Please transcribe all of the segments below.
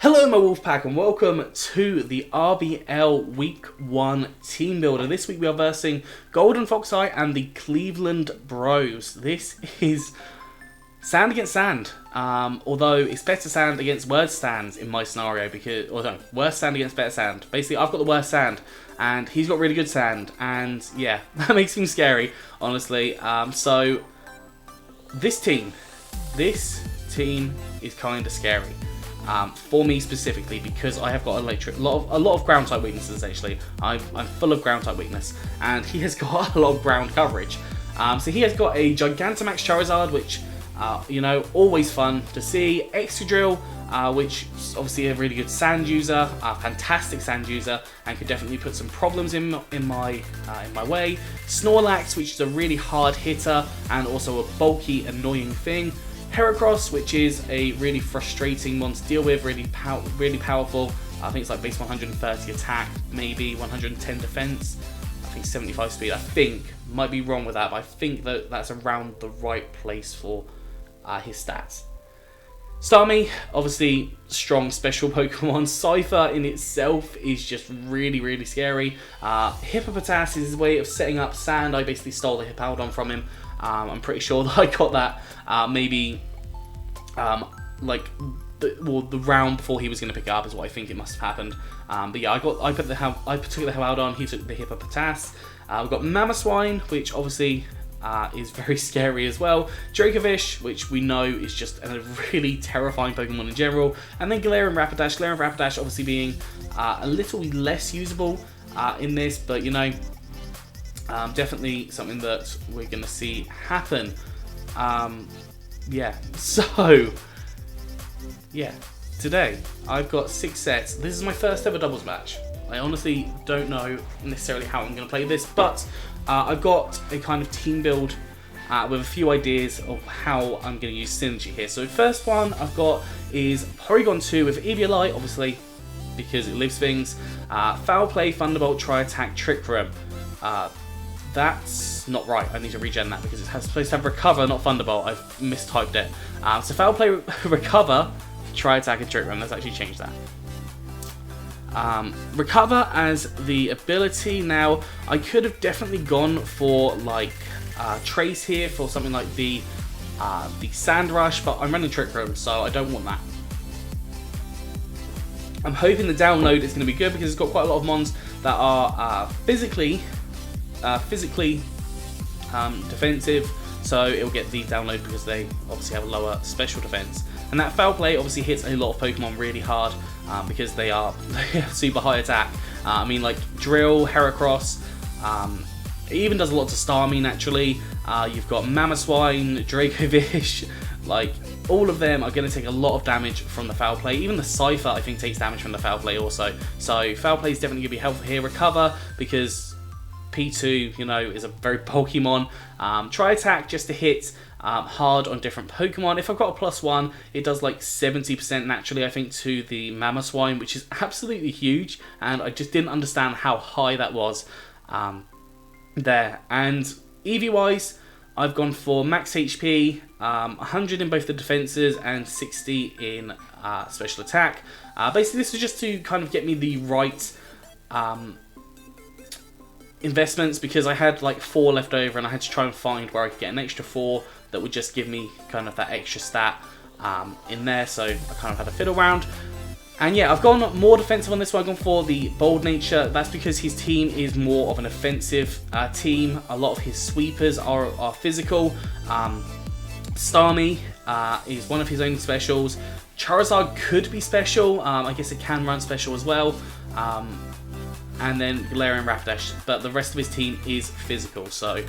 Hello my Wolfpack and welcome to the RBL Week 1 Team Builder. This week we are versing Golden Foxeye and the Cleveland Bros. This is sand against sand, although it's better sand against worse stands in my scenario, because, or no, worse sand against better sand. Basically I've got the worst sand and he's got really good sand, and yeah, that makes him scary, honestly. So this team is kind of scary. For me specifically, because I have got a lot of ground type weaknesses. Actually, I'm full of ground type weakness, and he has got a lot of ground coverage. So he has got a Gigantamax Charizard, which you know, always fun to see. Excadrill, which is obviously a really good sand user, a fantastic sand user, and could definitely put some problems in my way. Snorlax, which is a really hard hitter and also a bulky, annoying thing. Heracross, which is a really frustrating one to deal with, really powerful. I think it's like base 130 attack, maybe 110 defense. I think 75 speed. I think, might be wrong with that, but I think that that's around the right place for his stats. Starmie, obviously strong special Pokemon. Cypher in itself is just really scary. Hippopotas is his way of setting up sand. I basically stole the Hippowdon from him. I'm pretty sure that I got that maybe like the round before he was going to pick it up is what I think it must have happened. But yeah, I took the Hippowdon, he took the Hippopotas. We've got Mamoswine, which obviously is very scary as well. Dracovish, which we know is just a really terrifying Pokemon in general. And then Galarian Rapidash. Galarian Rapidash obviously being a little less usable in this, but you know, definitely something that we're going to see happen. Yeah, so yeah, today I've got 6 sets. This is my first ever doubles match. I honestly don't know necessarily how I'm going to play this, but I've got a kind of team build with a few ideas of how I'm going to use synergy here. So first one I've got is Porygon 2 with Eviolite, obviously because it lives things. Foul Play, Thunderbolt, Tri-Attack, Trick Room. That's not right. I need to regen that because it's supposed to have Recover, not Thunderbolt. I've mistyped it. So Foul Play, Recover, Tri-Attack, and Trick Room. Let's actually change that. Recover as the ability. Now, I could have definitely gone for like Trace here for something like the Sand Rush, but I'm running Trick Room, so I don't want that. I'm hoping the download is going to be good because it's got quite a lot of mons that are physically defensive, so it will get the download because they obviously have a lower special defense. And that Foul Play obviously hits a lot of Pokemon really hard because they are super high attack. I mean, like Drill, Heracross, it even does a lot to Starmie naturally. You've got Mamoswine, Dracovish, like all of them are going to take a lot of damage from the Foul Play. Even the Cypher I think takes damage from the Foul Play also. So Foul Play is definitely going to be helpful here. Recover because P2, you know, is a very bulky mon. Tri-Attack just to hit hard on different Pokemon. If I've got a +1, it does like 70% naturally, I think, to the Mamoswine, which is absolutely huge, and I just didn't understand how high that was there. And EV-wise, I've gone for max HP, 100 in both the defenses and 60 in special attack. Basically, this was just to kind of get me the right investments, because I had like 4 left over and I had to try and find where I could get an extra 4 that would just give me kind of that extra stat in there, so I kind of had to fiddle around. And yeah, I've gone more defensive on this one. I've gone for the bold nature. That's because his team is more of an offensive team. A lot of his sweepers are physical. Starmie is one of his own specials. Charizard could be special. I guess it can run special as well. And then Galarian Rapidash, but the rest of his team is physical, so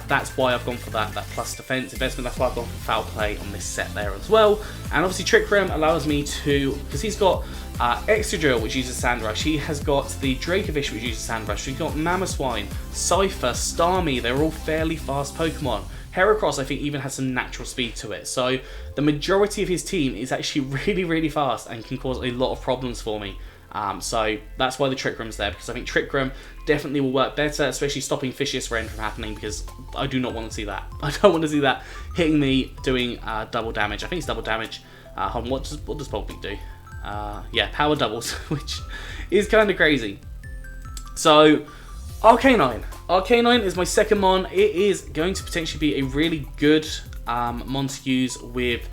that's why I've gone for that plus defense investment. That's why I've gone for Foul Play on this set there as well. And obviously Trick Room allows me to, because he's got Excadrill, which uses Sand Rush. He has got the Dracovish, which uses Sand Rush. He's got Mamoswine, Cypher, Starmie. They're all fairly fast Pokemon. Heracross, I think, even has some natural speed to it. So the majority of his team is actually really fast and can cause a lot of problems for me. So that's why the Trick Room's there, because I think Trick Room definitely will work better, especially stopping Vicious Rain from happening, because I do not want to see that. I don't want to see that hitting me doing double damage. I think it's double damage. What does Bulk Beak do? yeah, power doubles, which is kind of crazy. So, Arcanine. Arcanine is my second mon. It is going to potentially be a really good mon to use with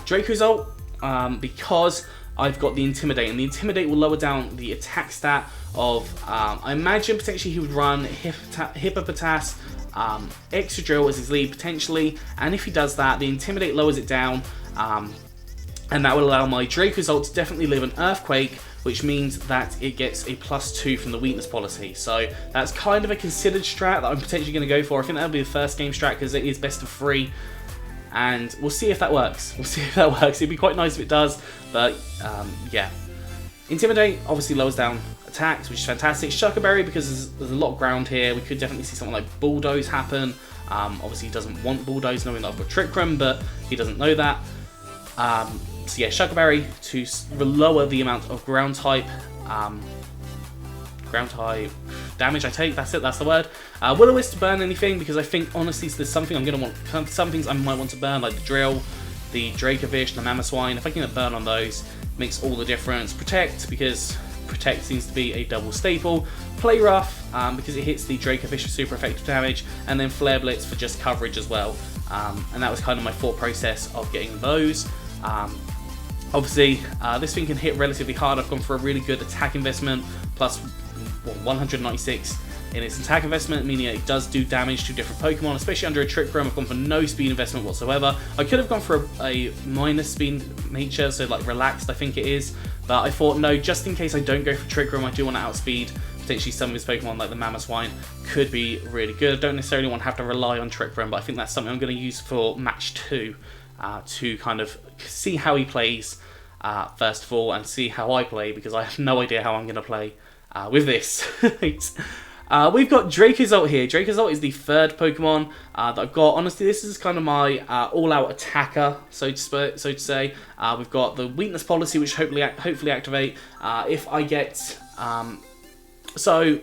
Draco's ult, because I've got the Intimidate, and the Intimidate will lower down the attack stat of, I imagine potentially he would run Hippopotas, Excadrill as his lead potentially, and if he does that, the Intimidate lowers it down, and that will allow my Draco's ult to definitely live an Earthquake, which means that it gets a +2 from the weakness policy. So that's kind of a considered strat that I'm potentially going to go for. I think that'll be the first game strat because it is best of 3. And we'll see if that works. It'd be quite nice if it does. But yeah. Intimidate obviously lowers down attacks, which is fantastic. Shucker Berry, because there's a lot of ground here. We could definitely see something like Bulldoze happen. Obviously he doesn't want Bulldoze knowing that I've got Trick Room, but he doesn't know that. So yeah, Shucker Berry to lower the amount of ground type damage I take. That's it. That's the word. Will-O-Wisp to burn anything, because I think honestly there's something I'm gonna want. Some things I might want to burn, like the Drill, the Dracovish, the Mamoswine. If I can get a burn on those, makes all the difference. Protect, because Protect seems to be a double staple. Play Rough, because it hits the Dracovish for super effective damage, and then Flare Blitz for just coverage as well. And that was kind of my thought process of getting those. Obviously, this thing can hit relatively hard. I've gone for a really good attack investment, plus 196 in its attack investment, meaning it does do damage to different Pokemon, especially under a Trick Room. I've gone for no speed investment whatsoever. I could have gone for a minus speed nature, so like relaxed I think it is, but I thought no, just in case I don't go for Trick Room, I do want to outspeed potentially some of his Pokemon, like the Mamoswine could be really good. I don't necessarily want to have to rely on Trick Room, but I think that's something I'm going to use for match 2 to kind of see how he plays first of all, and see how I play, because I have no idea how I'm going to play with this. We've got Draco's ult here. Draco's ult is the third Pokemon that I've got. Honestly, this is kind of my all-out attacker, so to say. We've got the weakness policy, which hopefully activate if I get. So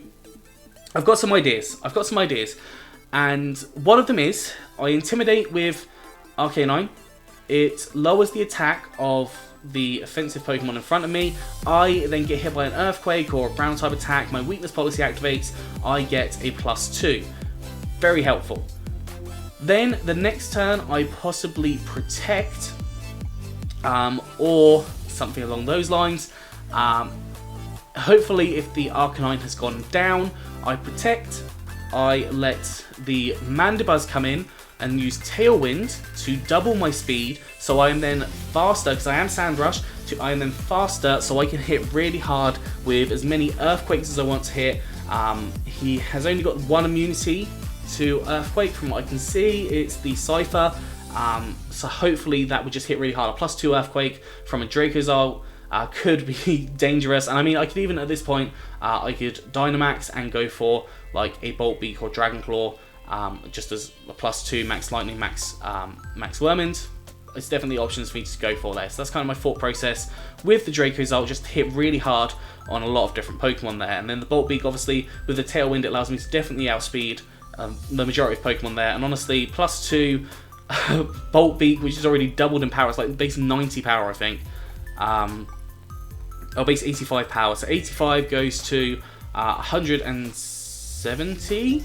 I've got some ideas. And one of them is I Intimidate with Arcanine. It lowers the attack of the offensive Pokemon in front of me. I then get hit by an Earthquake or a ground type attack. My weakness policy activates. I get a +2. Very helpful. Then the next turn I possibly Protect, or something along those lines. Hopefully if the Arcanine has gone down, I Protect. I let the Mandibuzz come in and use Tailwind to double my speed, so I am then faster, because I am Sand Rush, I am then faster, so I can hit really hard with as many Earthquakes as I want to hit. He has only got one immunity to Earthquake from what I can see. It's the Cypher, so hopefully that would just hit really hard. A +2 Earthquake from a Draco's ult could be dangerous, and I mean I could even at this point, I could Dynamax and go for like a Bolt Beak or Dragon Claw, just as a +2 max lightning, max Wormint. It's definitely options for me to go for there. So that's kind of my thought process with the Draco's ult, just hit really hard on a lot of different Pokemon there. And then the Bolt Beak, obviously, with the Tailwind, it allows me to definitely outspeed the majority of Pokemon there. And honestly, +2 Bolt Beak, which is already doubled in power. It's like base 90 power, I think. Base 85 power. So 85 goes to 170.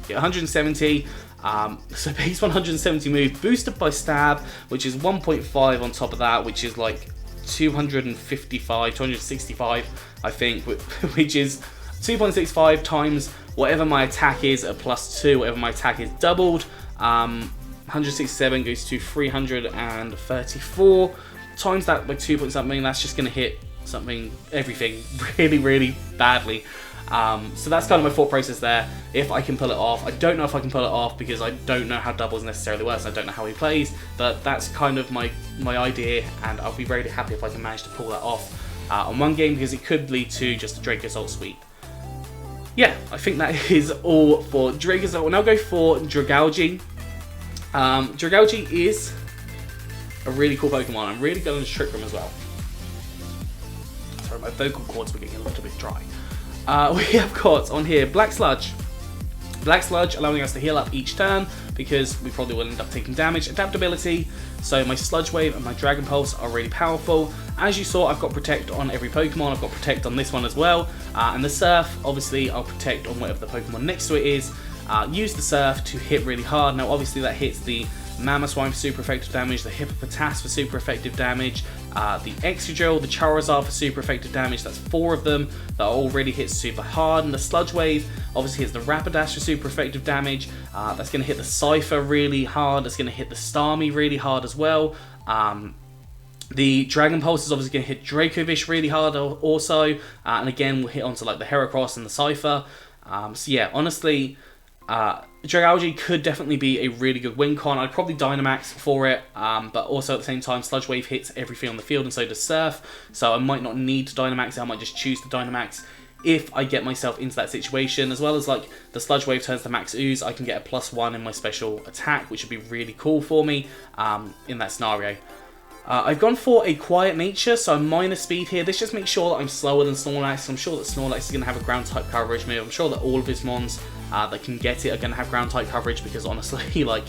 Yeah, 170. So base 170 move, boosted by Stab, which is 1.5 on top of that, which is like 255, 265, I think, which is 2.65 times whatever my attack is at +2, whatever my attack is doubled. 167 goes to 334 times that by 2 point something. That's just going to hit everything really, really badly. So that's kind of my thought process there. If I can pull it off, I don't know if I can pull it off because I don't know how doubles necessarily works. I don't know how he plays, but that's kind of my idea, and I'll be really happy if I can manage to pull that off on one game, because it could lead to just a Draco's ult sweep. Yeah, I think that is all for Draco's ult. We'll now go for Dragalge. Dragalge is a really cool Pokemon. I'm really good on his Trick Room as well. Sorry, my vocal cords were getting a little bit dry. We have got on here Black Sludge. Black Sludge allowing us to heal up each turn, because we probably will end up taking damage. Adaptability, so my Sludge Wave and my Dragon Pulse are really powerful. As you saw, I've got Protect on every Pokemon, I've got Protect on this one as well, and the Surf, obviously I'll Protect on whatever the Pokemon next to it is. Use the Surf to hit really hard. Now obviously that hits the Mamoswine for super effective damage, the Hippopotas for super effective damage, the Excadrill, the Charizard for super effective damage. That's 4 of them that already hit super hard. And the Sludge Wave obviously hits the Rapidash for super effective damage. That's going to hit the Cypher really hard. That's going to hit the Starmie really hard as well. The Dragon Pulse is obviously going to hit Dracovish really hard also. And again, we'll hit onto like the Heracross and the Cypher. So yeah, honestly, Dragalge could definitely be a really good win con. I'd probably Dynamax for it, but also at the same time, Sludge Wave hits everything on the field and so does Surf, so I might not need to Dynamax it, I might just choose to Dynamax if I get myself into that situation. As well as like the Sludge Wave turns to Max Ooze, I can get a +1 in my special attack, which would be really cool for me in that scenario. I've gone for a Quiet Nature, so minus speed here. This just makes sure that I'm slower than Snorlax. I'm sure that Snorlax is going to have a ground type coverage move. I'm sure that all of his mons that can get it are going to have ground type coverage, because honestly, like,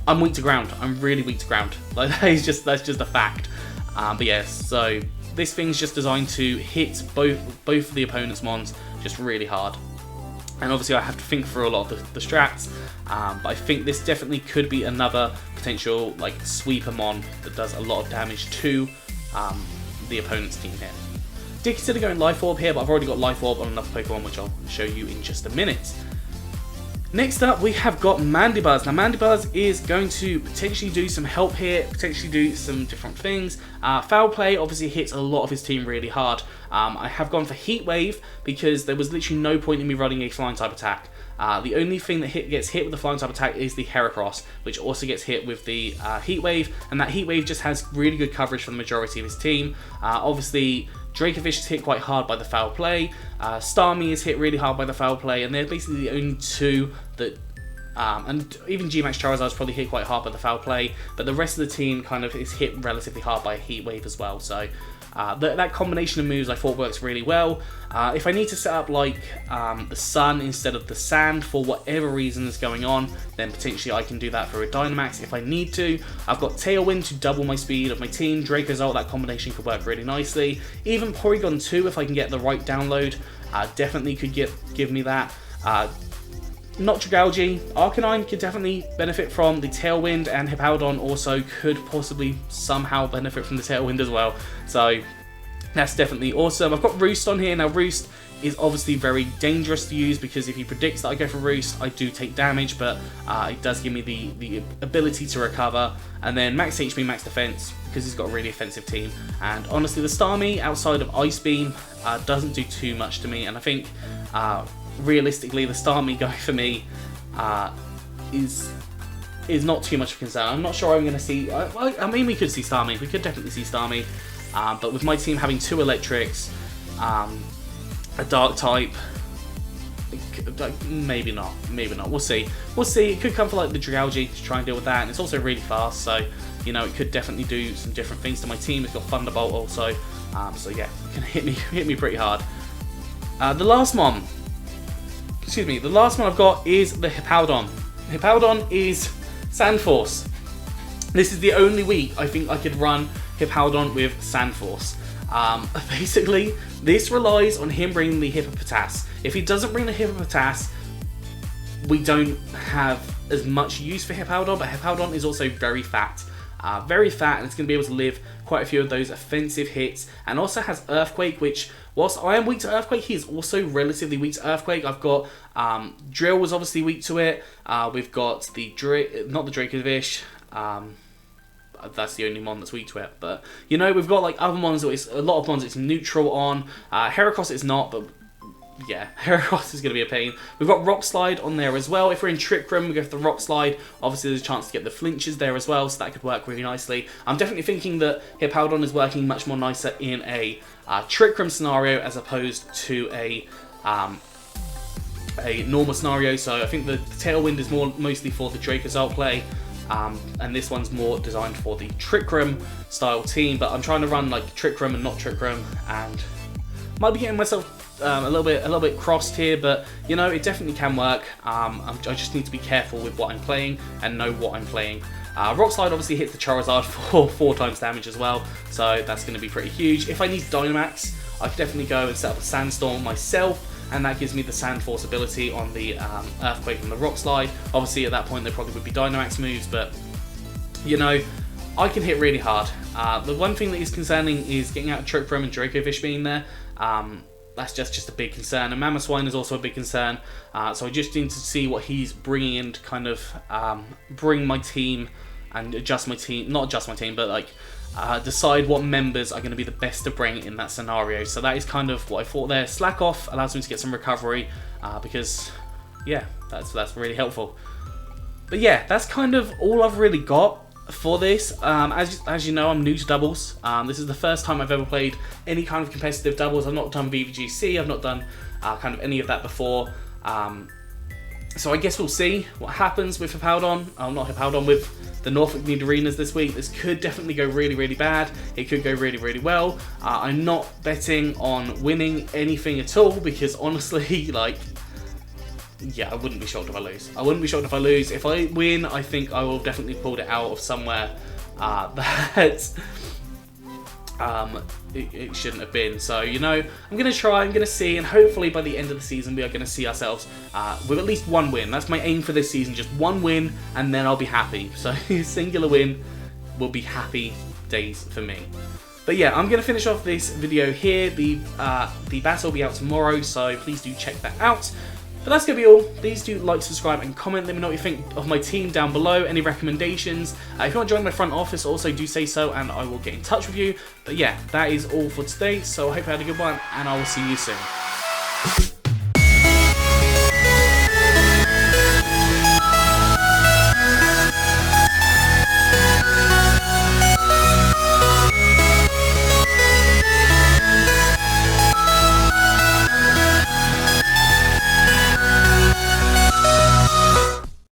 I'm weak to ground. I'm really weak to ground. Like, that's just a fact. But yeah, so this thing's just designed to hit both of the opponent's mons just really hard. And obviously I have to think through a lot of the strats, but I think this definitely could be another potential like sweeper mon that does a lot of damage to the opponent's team here. Did consider going Life Orb here, but I've already got Life Orb on another Pokemon, which I'll show you in just a minute. Next up, we have got Mandibuzz. Now, Mandibuzz is going to potentially do some help here, potentially do some different things. Foul Play obviously hits a lot of his team really hard. I have gone for Heat Wave because there was literally no point in me running a Flying type attack. The only thing that gets hit with the Flying type attack is the Heracross, which also gets hit with the Heat Wave, and that Heat Wave just has really good coverage for the majority of his team. Obviously, Dracovish is hit quite hard by the Foul Play, Starmie is hit really hard by the Foul Play, and they're basically the only two that, and even G-Max Charizard is probably hit quite hard by the Foul Play, but the rest of the team kind of is hit relatively hard by a Heat Wave as well, so that combination of moves I thought works really well. If I need to set up like the Sun instead of the Sand for whatever reason is going on, then potentially I can do that for a Dynamax if I need to. I've got Tailwind to double my speed of my team, Draco's Ult, that combination could work really nicely. Even Porygon 2, if I can get the right download, definitely could give me that. Not Dragalge, Arcanine could definitely benefit from the Tailwind, and Hippowdon also could possibly somehow benefit from the Tailwind as well. So that's definitely awesome. I've got Roost on here. Now Roost is obviously very dangerous to use because if he predicts that I go for Roost, I do take damage, but it does give me the ability to recover. And then Max HP, Max Defense, because he's got a really offensive team. And honestly, the Starmie, outside of Ice Beam, doesn't do too much to me. And I think realistically, the Starmie going for me is not too much of a concern. I'm not sure I'm going to see. I mean, we could see Starmie. We could definitely see Starmie. But with my team having 2 Electrics, a Dark type, maybe not. Maybe not. We'll see. We'll see. It could come for like the Dragalge to try and deal with that, and it's also really fast. So you know, it could definitely do some different things to my team. It's got Thunderbolt also. So yeah, it can hit me pretty hard. The last one I've got is the Hippowdon. Hippowdon is Sand Force. This is the only week I think I could run Hippowdon with Sand Force. Basically, this relies on him bringing the Hippopotas. If he doesn't bring the Hippopotas, we don't have as much use for Hippowdon, but Hippowdon is also very fat. And it's going to be able to live quite a few of those offensive hits, and also has Earthquake, which, whilst I am weak to Earthquake, he is also relatively weak to Earthquake. I've got Drill was obviously weak to it. We've got not the Dracovish. That's the only mon that's weak to it. But you know, we've got like other mons. It's a lot of mons it's neutral on. Heracross it's not, but yeah, Heracross is going to be a pain. We've got Rock Slide on there as well. If we're in Trick Room, we go for the Rock Slide. Obviously, there's a chance to get the flinches there as well, so that could work really nicely. I'm definitely thinking that Hippowdon is working much more nicer in a Trick Room scenario as opposed to a normal scenario. So I think the Tailwind is mostly for the Draco's Ult play. And this one's more designed for the Trick Room style team, but I'm trying to run like Trick Room and not Trick Room, and Might be getting myself a little bit crossed here, but you know, it definitely can work. I just need to be careful with what I'm playing and know what I'm playing. Rock Slide obviously hits the Charizard for 4 times damage as well, so that's going to be pretty huge. If I need Dynamax, I could definitely go and set up a Sandstorm myself, and that gives me the Sand Force ability on the Earthquake and the Rock Slide. Obviously at that point there probably would be Dynamax moves, but you know, I can hit really hard. The one thing that is concerning is getting out of Trick Room and Dracovish being there. That's just a big concern, and Mamoswine is also a big concern. So I just need to see what he's bringing in to kind of bring my team and adjust my team, not adjust my team, but like decide what members are going to be the best to bring in that scenario. So that is kind of what I thought there. Slack Off allows me to get some recovery because, yeah, that's really helpful. But yeah, that's kind of all I've really got for this. As you know, I'm new to doubles. This is the first time I've ever played any kind of competitive doubles. I've not done VVGC, I've not done kind of any of that before. So I guess we'll see what happens with Hippowdon. Not Hippowdon, with the Norfolk Need Arenas this week. This could definitely go really, really bad. It could go really, really well. I'm not betting on winning anything at all because honestly, like, yeah, I wouldn't be shocked if I lose. I wouldn't be shocked if I lose. If I win, I think I will definitely pull it out of somewhere that it shouldn't have been. So, you know, I'm going to try, I'm going to see, and hopefully by the end of the season we are going to see ourselves with at least 1 win. That's my aim for this season, just 1 win, and then I'll be happy. So, singular win will be happy days for me. But yeah, I'm going to finish off this video here. The battle will be out tomorrow, so please do check that out. But that's going to be all. Please do like, subscribe and comment. Let me know what you think of my team down below. Any recommendations. If you want to join my front office, also do say so and I will get in touch with you. But yeah, that is all for today. So I hope you had a good one and I will see you soon.